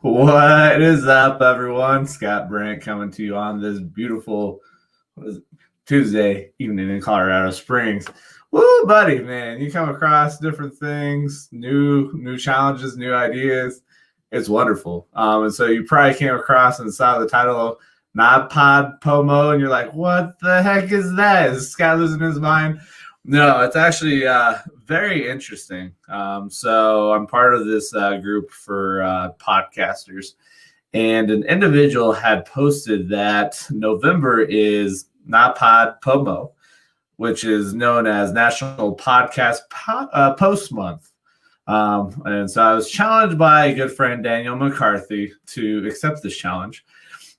What is up, everyone? Scott Brant coming to you on this beautiful Tuesday evening in Colorado Springs. Woo, buddy, man! You come across different things, new challenges, new ideas. It's wonderful. And so you probably came across and saw the title of NaPodPoMo, and you're like, "What the heck is that? Is Scott losing his mind?" No, it's actually very interesting. So I'm part of this group for podcasters, and an individual had posted that November is NaPodPoMo, which is known as National Post Month. And so I was challenged by a good friend, Daniel McCarthy, to accept this challenge.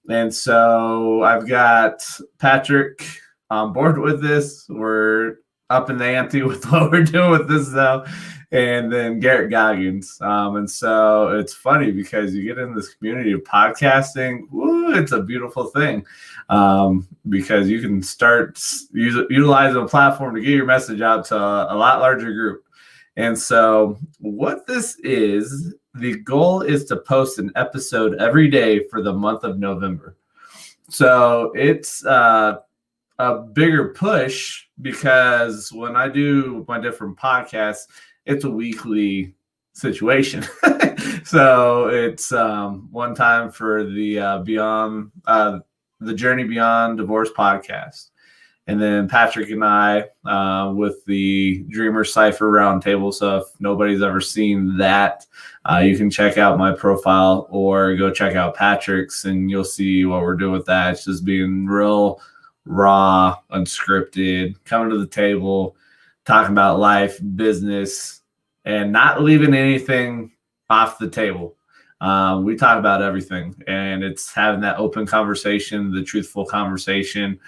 And so I've got Patrick on board with this. We're up in the ante with what we're doing with this though, and then Garrett Goggins. And so it's funny because you get in this community of podcasting. Woo, it's a beautiful thing, because you can start utilizing a platform to get your message out to a lot larger group. And so what this is, the goal is to post an episode every day for the month of November. So it's a bigger push because when I do my different podcasts, it's a weekly situation. So it's one time for the Beyond the Journey Beyond Divorce podcast. And then Patrick and I with the Dreamer Cipher Roundtable. So if nobody's ever seen that, you can check out my profile or go check out Patrick's, and you'll see what we're doing with that. It's just being real raw, unscripted, coming to the table, talking about life, business, and not leaving anything off the table. We talk about everything, and it's having that open conversation, the truthful conversation.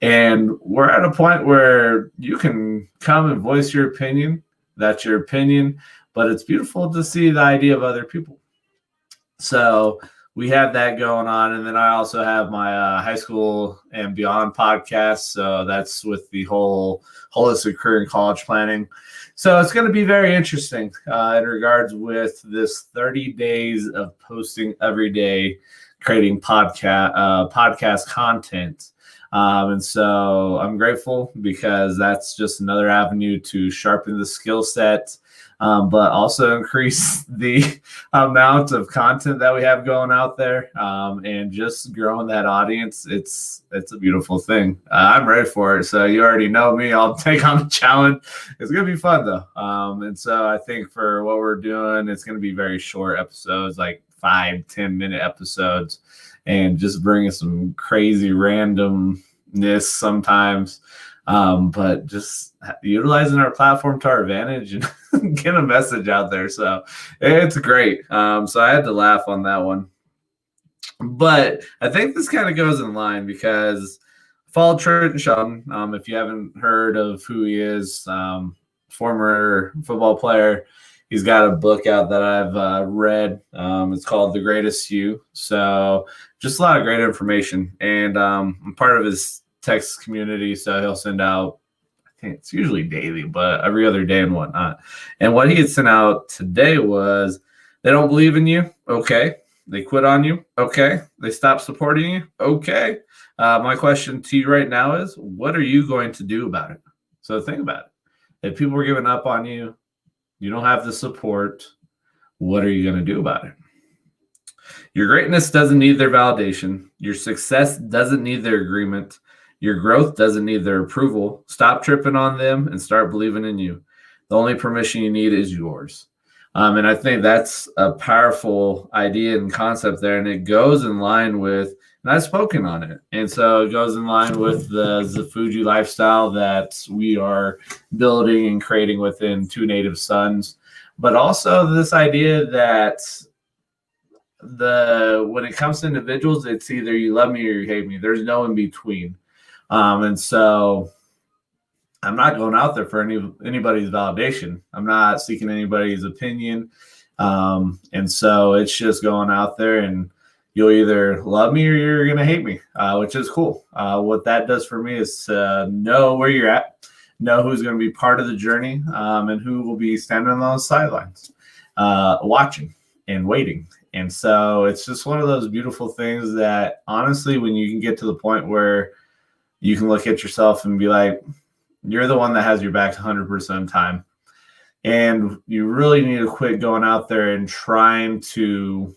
And we're at a point where you can come and voice your opinion. That's your opinion, but it's beautiful to see the idea of other people. So we have that going on. And then I also have my high school and beyond podcast. So that's with the whole holistic career and college planning. So it's going to be very interesting in regards with this 30 days of posting every day, creating podcast content. And so I'm grateful because that's just another avenue to sharpen the skill set, but also increase the amount of content that we have going out there, and just growing that audience. It's a beautiful thing. I'm ready for it. So you already know me. I'll take on the challenge. It's going to be fun though. And so I think for what we're doing, it's going to be very short episodes, like 5-10 minute episodes, and just bringing some crazy randomness sometimes, but just utilizing our platform to our advantage and get a message out there. So it's great. So I had to laugh on that one. But I think this kind of goes in line because follow Trenton Shelton. If you haven't heard of who he is, former football player. He's got a book out that I've read. It's called The Greatest You. So just a lot of great information. And I'm part of his text community. So he'll send out, I think it's usually daily, but every other day and whatnot. And what he had sent out today was, they don't believe in you. Okay. They quit on you. Okay. They stop supporting you. Okay. My question to you right now is, what are you going to do about it? So think about it. If people are giving up on you, you don't have the support, what are you going to do about it? Your greatness doesn't need their validation. Your success doesn't need their agreement. Your growth doesn't need their approval. Stop tripping on them and start believing in you. The only permission you need is yours. And I think that's a powerful idea and concept there. And it goes in line with, and I've spoken on it. And so it goes in line with the Zafuji lifestyle that we are building and creating within Two Native Sons. But also this idea that when it comes to individuals, it's either you love me or you hate me. There's no in between. And so I'm not going out there for anybody's validation. I'm not seeking anybody's opinion. And so it's just going out there, and you'll either love me or you're going to hate me, which is cool. What that does for me is know where you're at, know who's going to be part of the journey, and who will be standing on the sidelines. watching and waiting. And so it's just one of those beautiful things that honestly, when you can get to the point where you can look at yourself and be like, you're the one that has your back 100% of the time. And you really need to quit going out there and trying to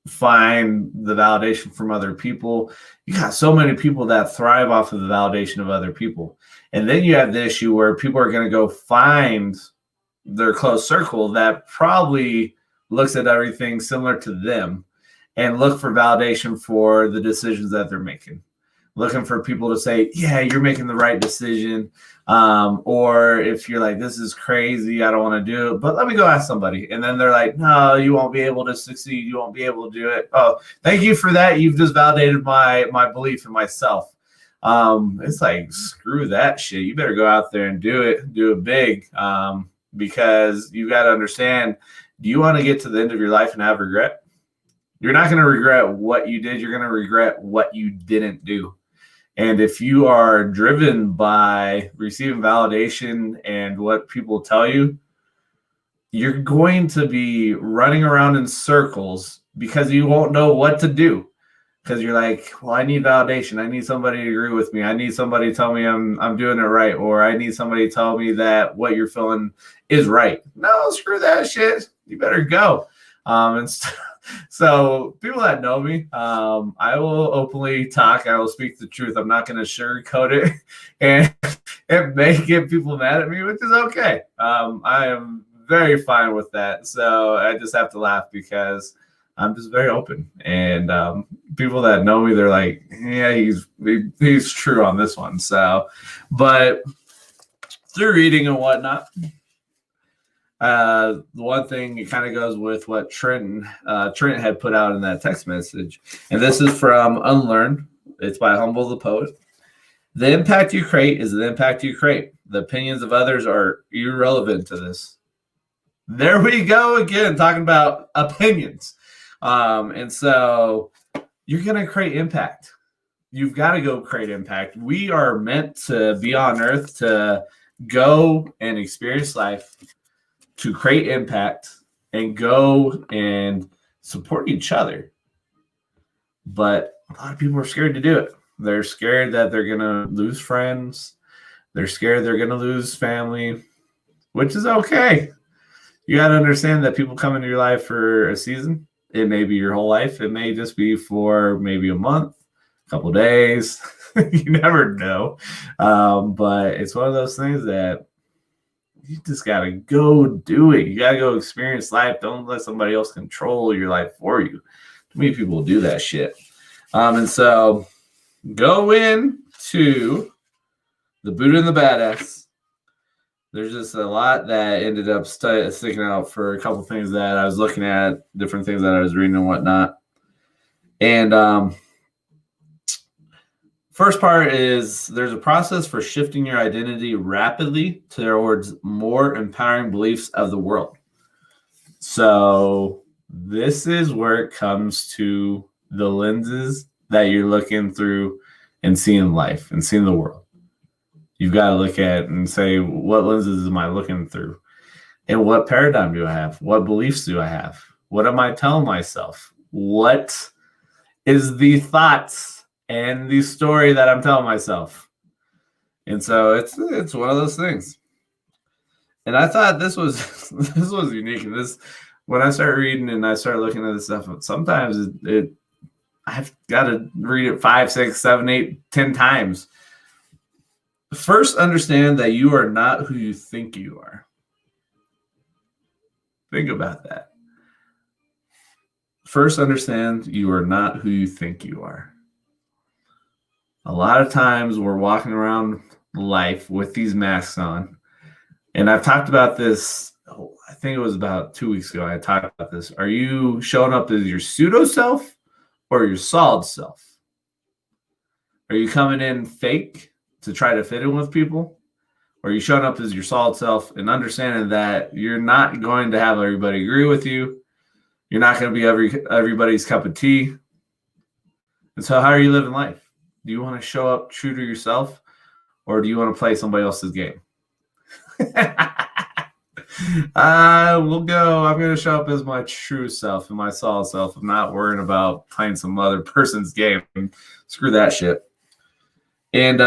find the validation from other people. You got so many people that thrive off of the validation of other people. And then you have the issue where people are going to go find their close circle that probably looks at everything similar to them and look for validation for the decisions that they're making. Looking for people to say, yeah, you're making the right decision. Or if you're like, this is crazy, I don't want to do it, but let me go ask somebody. And then they're like, no, you won't be able to succeed. You won't be able to do it. Oh, thank you for that. You've just validated my belief in myself. It's like, screw that shit. You better go out there and do it big. Because you got to understand, do you want to get to the end of your life and have regret? You're not going to regret what you did. You're going to regret what you didn't do. And if you are driven by receiving validation and what people tell you, you're going to be running around in circles because you won't know what to do. Because you're like, well, I need validation. I need somebody to agree with me. I need somebody to tell me I'm doing it right. Or I need somebody to tell me that what you're feeling is right. No, screw that shit. You better go. So people that know me, I will openly talk. I will speak the truth. I'm not going to sugarcoat it and it may get people mad at me, which is okay. I am very fine with that. So I just have to laugh because I'm just very open. And people that know me, they're like, yeah, he's true on this one. So, but through reading and whatnot, the one thing, it kind of goes with what Trent had put out in that text message. And this is from Unlearned. It's by Humble the Poet. The impact you create is the impact you create. The opinions of others are irrelevant to this. There we go again, talking about opinions. And so you're going to create impact. You've got to go create impact. We are meant to be on earth to go and experience life, to create impact and go and support each other. But a lot of people are scared to do it. They're scared that they're going to lose friends. They're scared they're going to lose family, which is okay. You got to understand that people come into your life for a season. It may be your whole life. It may just be for maybe a month, a couple days. You never know. But it's one of those things that you just got to go do it. You got to go experience life. Don't let somebody else control your life for you. Too many people do that shit. And so go into the Buddha and the Badass. There's just a lot that ended up sticking out for a couple things that I was looking at, different things that I was reading and whatnot. And first part is there's a process for shifting your identity rapidly towards more empowering beliefs of the world. So this is where it comes to the lenses that you're looking through and seeing life and seeing the world. You've got to look at and say, what lenses am I looking through? And what paradigm do I have? What beliefs do I have? What am I telling myself? What is the thoughts and the story that I'm telling myself? And so it's one of those things. And I thought this was unique. And this, when I start reading and I start looking at this stuff, sometimes I've got to read it 5, 6, 7, 8, 10 times. First, understand that you are not who you think you are. Think about that. First, understand you are not who you think you are. A lot of times we're walking around life with these masks on. And I've talked about this, I think it was about 2 weeks ago. I talked about this. Are you showing up as your pseudo self or your solid self? Are you coming in fake to try to fit in with people? Or are you showing up as your solid self and understanding that you're not going to have everybody agree with you? You're not going to be everybody's cup of tea. And so how are you living life? Do you want to show up true to yourself, or do you want to play somebody else's game? I will go. I'm going to show up as my true self and my solid self. I'm not worrying about playing some other person's game. Screw that shit. And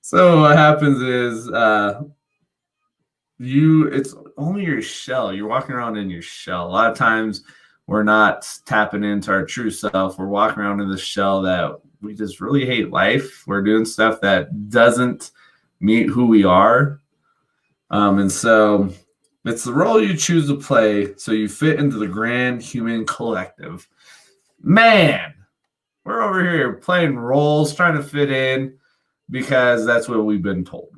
so what happens is it's only your shell. You're walking around in your shell. A lot of times we're not tapping into our true self. We're walking around in this shell that we just really hate life. We're doing stuff that doesn't meet who we are. And so it's the role you choose to play so you fit into the grand human collective. Man, we're over here playing roles, trying to fit in because that's what we've been told.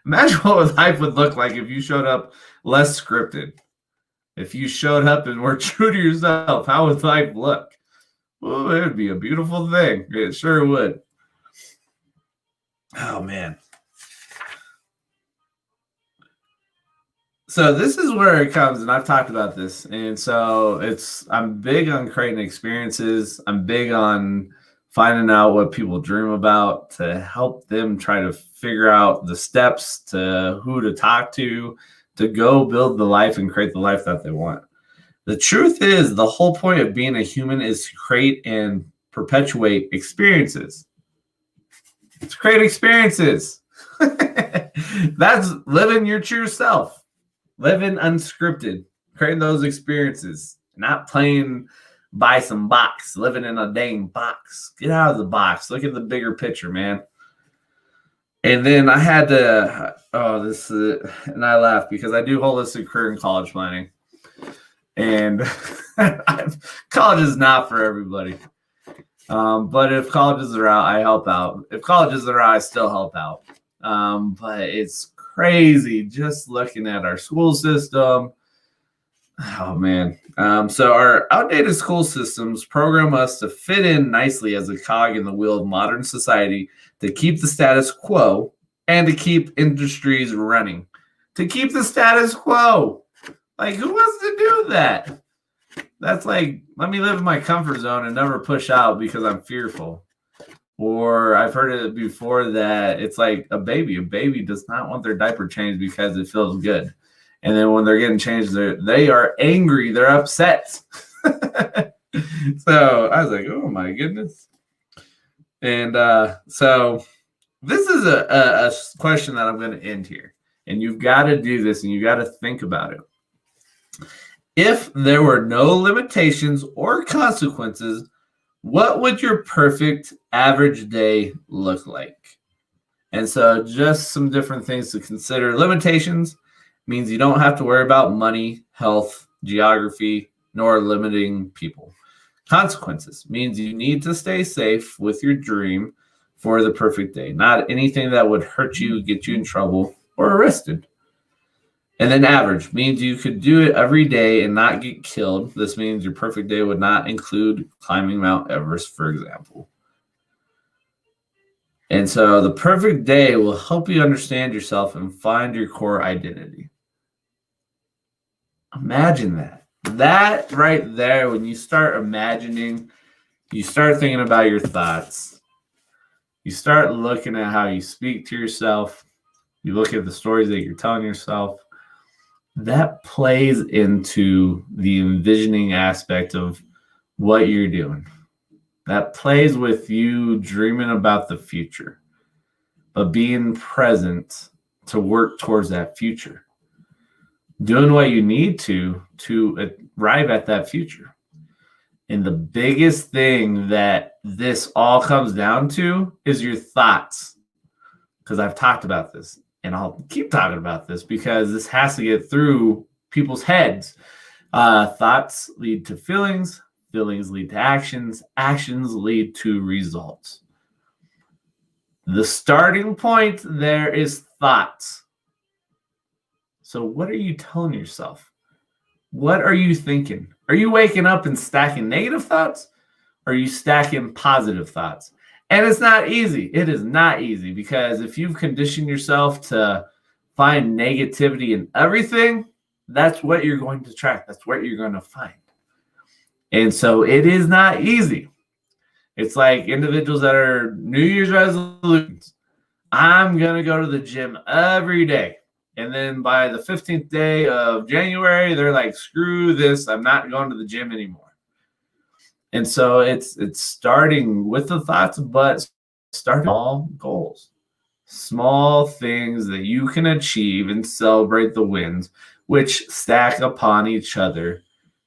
Imagine what life would look like if you showed up less scripted. If you showed up and were true to yourself, how would life look? Well, it would be a beautiful thing. It sure would. Oh, man. So this is where it comes, and I've talked about this. And so I'm big on creating experiences. I'm big on finding out what people dream about to help them try to figure out the steps to who to talk to go build the life and create the life that they want. The truth is, the whole point of being a human is to create and perpetuate experiences. To create experiences. That's living your true self. Living unscripted. Creating those experiences. Not playing by some box. Living in a dang box. Get out of the box. Look at the bigger picture, man. And then I had to, and I laugh because I do holistic career and college planning. And college is not for everybody. But if colleges are out, I help out. If colleges are out, I still help out. But it's crazy just looking at our school system. Oh, man. So our outdated school systems program us to fit in nicely as a cog in the wheel of modern society, to keep the status quo and to keep industries running. To keep the status quo. Like, who wants to do that? That's like, let me live in my comfort zone and never push out because I'm fearful. Or I've heard it before that it's like a baby. A baby does not want their diaper changed because it feels good. And then when they're getting changed, they are angry. They're upset. So I was like, oh, my goodness. And so this is a question that I'm going to end here. And you've got to do this and you've got to think about it. If there were no limitations or consequences, what would your perfect average day look like? And so just some different things to consider. Limitations means you don't have to worry about money, health, geography, nor limiting people. Consequences means you need to stay safe with your dream for the perfect day. Not anything that would hurt you, get you in trouble, or arrested. And then average means you could do it every day and not get killed. This means your perfect day would not include climbing Mount Everest, for example. And so the perfect day will help you understand yourself and find your core identity. Imagine that. That right there, when you start imagining, you start thinking about your thoughts. You start looking at how you speak to yourself. You look at the stories that you're telling yourself. That plays into the envisioning aspect of what you're doing. That plays with you dreaming about the future, but being present to work towards that future. Doing what you need to arrive at that future. And the biggest thing that this all comes down to is your thoughts. Because I've talked about this. And I'll keep talking about this because this has to get through people's heads. Thoughts lead to feelings. Feelings lead to actions. Actions lead to results. The starting point there is thoughts. So what are you telling yourself? What are you thinking? Are you waking up and stacking negative thoughts? Or are you stacking positive thoughts? And it's not easy. It is not easy because if you've conditioned yourself to find negativity in everything, that's what you're going to track. That's what you're going to find. And so it is not easy. It's like individuals that are New Year's resolutions. I'm going to go to the gym every day. And then by the 15th day of January, they're like, screw this. I'm not going to the gym anymore. And so it's starting with the thoughts, but starting small goals, small things that you can achieve and celebrate the wins, which stack upon each other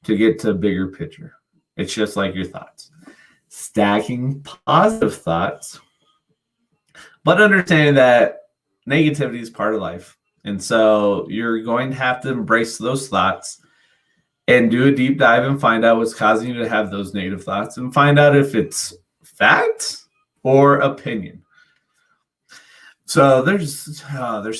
to get to a bigger picture. It's just like your thoughts. Stacking positive thoughts, but understanding that negativity is part of life. And so you're going to have to embrace those thoughts and do a deep dive and find out what's causing you to have those negative thoughts and find out if it's fact or opinion. So there's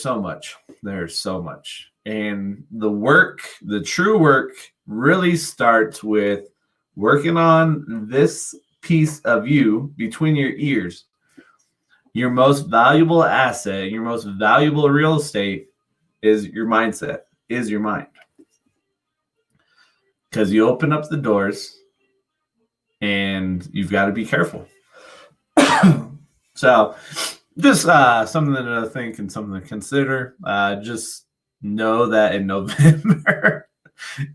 so much. There's so much. And the true work really starts with working on this piece of you between your ears. Your most valuable asset, your most valuable real estate is your mindset, is your mind. Because you open up the doors and you've got to be careful. So just something to think and something to consider. Just know that in November,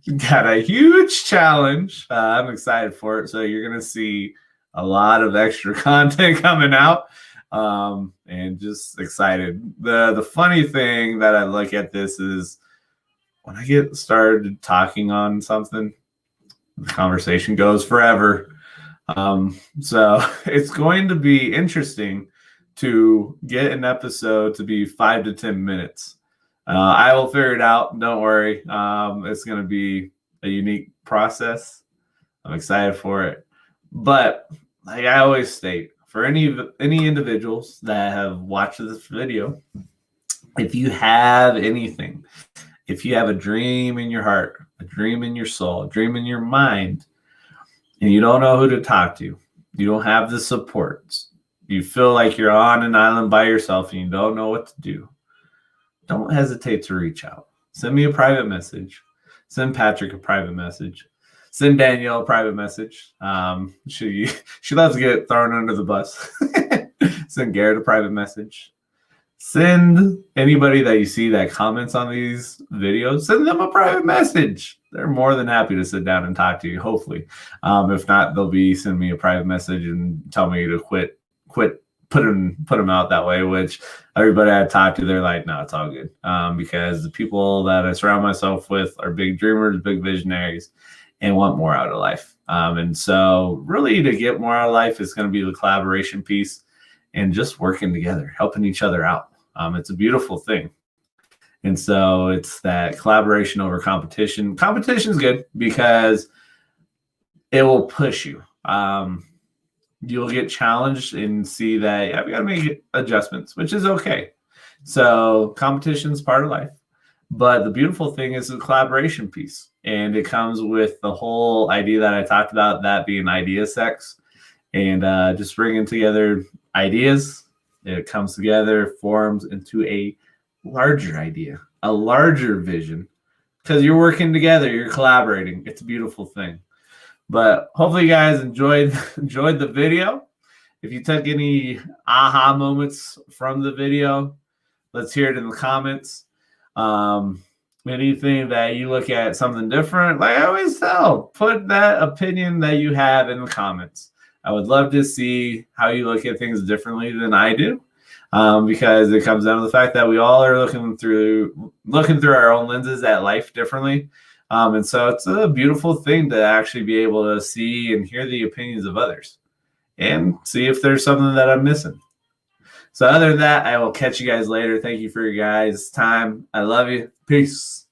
you got a huge challenge. I'm excited for it. So you're going to see a lot of extra content coming out. And just excited. The funny thing that I look at this is when I get started talking on something, the conversation goes forever. So it's going to be interesting to get an episode to be 5 to 10 minutes. I will figure it out. Don't worry. It's going to be a unique process. I'm excited for it. But like I always state, for any individuals that have watched this video, if you have anything, if you have a dream in your heart, a dream in your soul, a dream in your mind, and you don't know who to talk to, you don't have the supports, you feel like you're on an island by yourself and you don't know what to do, don't hesitate to reach out. Send me a private message. Send Patrick a private message. Send Danielle a private message. She loves to get thrown under the bus. Send Garrett a private message. Send anybody that you see that comments on these videos, send them a private message. They're more than happy to sit down and talk to you, hopefully. If not, they'll be sending me a private message and tell me to quit, put them out that way, which everybody I talk to, they're like, no, it's all good. Because the people that I surround myself with are big dreamers, big visionaries, and want more out of life. And so really to get more out of life is going to be the collaboration piece and just working together, helping each other out. It's a beautiful thing. And so it's that collaboration over competition. Competition is good because it will push you. You'll get challenged and see that I've got to make adjustments, which is okay. So competition is part of life. But the beautiful thing is the collaboration piece. And it comes with the whole idea that I talked about, that being idea sex. And just bringing together ideas. It comes together, forms into a larger idea, a larger vision. Because you're working together, you're collaborating. It's a beautiful thing. But hopefully you guys enjoyed the video. If you took any aha moments from the video, let's hear it in the comments. Anything that you look at something different, like I always tell, put that opinion that you have in the comments. I would love to see how you look at things differently than I do, because it comes down to the fact that we all are looking through our own lenses at life differently. And so it's a beautiful thing to actually be able to see and hear the opinions of others and see if there's something that I'm missing. So other than that, I will catch you guys later. Thank you for your guys' time. I love you. Peace.